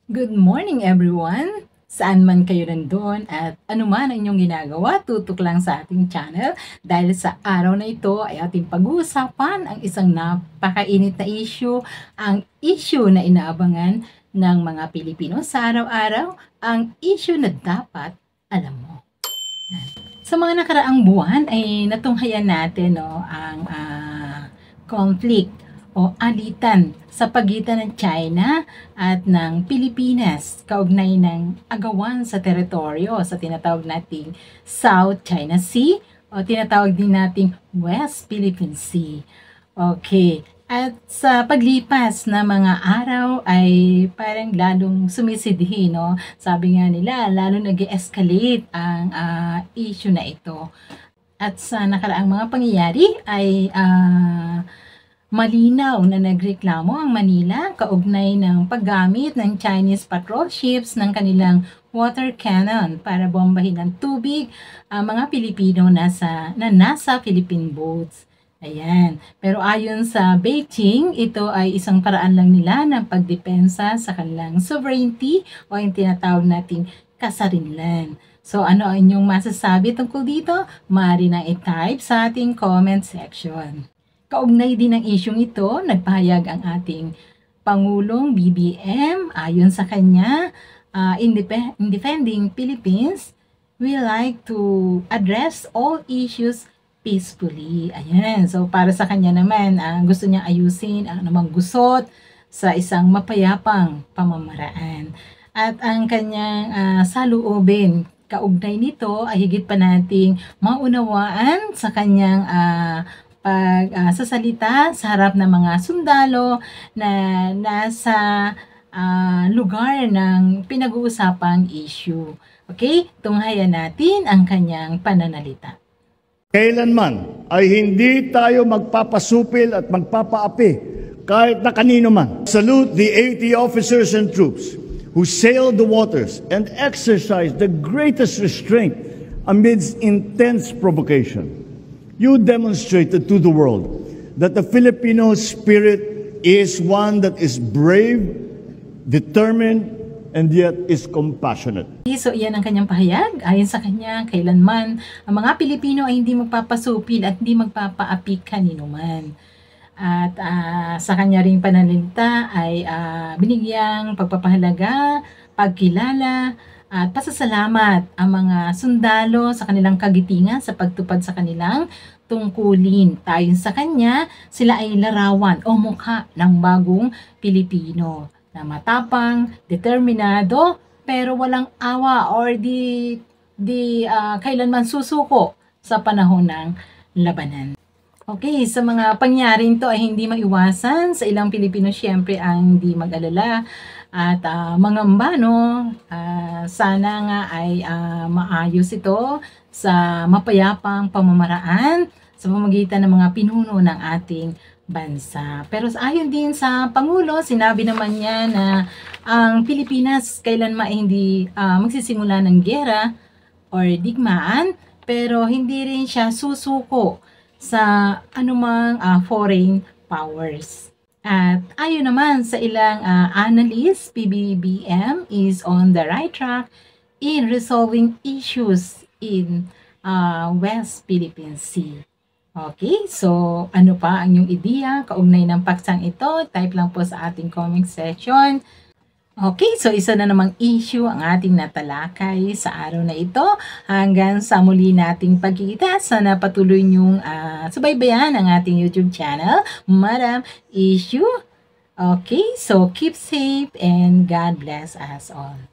Good morning everyone! Saan man kayo nandun at anuman ang inyong ginagawa, tutok lang sa ating channel dahil sa araw na ito ay ating pag-uusapan ang isang napakainit na issue, ang issue na inaabangan ng mga Pilipino sa araw-araw, ang issue na dapat alam mo. Sa mga nakaraang buwan ay natunghayan natin ang conflict o alitan sa pagitan ng China at ng Pilipinas kaugnay ng agawan sa teritoryo sa tinatawag nating South China Sea o tinatawag din nating West Philippine Sea. Okay. At sa paglipas na mga araw ay parang lalong sumisidhi, no? Sabi nga nila, lalo nag-escalate ang issue na ito. At sa nakaraang mga pangyayari ay malinaw na nagreklamo ang Manila kaugnay ng paggamit ng Chinese patrol ships ng kanilang water cannon para bombahin ng tubig ang mga Pilipino na nasa Philippine boats. Ayan. Pero ayon sa Beijing, ito ay isang paraan lang nila ng pagdepensa sa kanilang sovereignty o yung tinatawag nating kasarinlan. So ano ang inyong masasabi tungkol dito? Maaari na i-type sa ating comment section. Kaugnay din ng isyong ito, nagpahayag ang ating Pangulong BBM. Ayon sa kanya, in defending Philippines, we like to address all issues peacefully. Ayan. So, para sa kanya naman, gusto niya ayusin ang anumang gusot sa isang mapayapang pamamaraan. At ang kanyang saloobin kaugnay nito ay higit pa nating maunawaan sa kanyang sasalita sa harap ng mga sundalo na nasa lugar ng pinag-uusapang issue. Okay? Tunghayan natin ang kanyang pananalita. Kailanman ay hindi tayo magpapasupil at magpapaapi kahit na kanino man. Salute the 80 officers and troops who sailed the waters and exercised the greatest restraint amidst intense provocation. You demonstrated to the world that the Filipino spirit is one that is brave, determined, and yet is compassionate. So, iyan ang kanyang pahayag. Ayon sa kanya, kailanman ang mga Pilipino ay hindi magpapasupil at hindi magpapaapi kanino man. At sa kanya ring pananalita ay binigyang pagpapahalaga, pagkilala, at pasasalamat ang mga sundalo sa kanilang kagitingan sa pagtupad sa kanilang tungkulin. Ayon sa kanya, sila ay larawan o mukha ng bagong Pilipino na matapang, determinado, pero walang awa or di kailanman susuko sa panahon ng labanan. Okay, sa mga pangyaring to ay hindi maiwasan sa ilang Pilipino siyempre ang hindi mag-alala at mangamba, no? Sana nga ay maayos ito sa mapayapang pamamaraan sa pamamagitan ng mga pinuno ng ating bansa. Pero ayon din sa Pangulo, sinabi naman niya na ang Pilipinas kailanman ay hindi magsisimula ng giyera or digmaan, pero hindi rin siya susuko sa anumang foreign powers. At ayon naman sa ilang analysts, PBBM is on the right track in resolving issues in West Philippine Sea. Okay, so ano pa ang inyong ideya kaugnay ng paksang ito? Type lang po sa ating comment section. Okay, so isa na namang issue ang ating natalakay sa araw na ito. Hanggang sa muli nating pagkikita, sana patuloy niyong subaybayan ang ating YouTube channel, Madam Issue. Okay, so keep safe and God bless us all.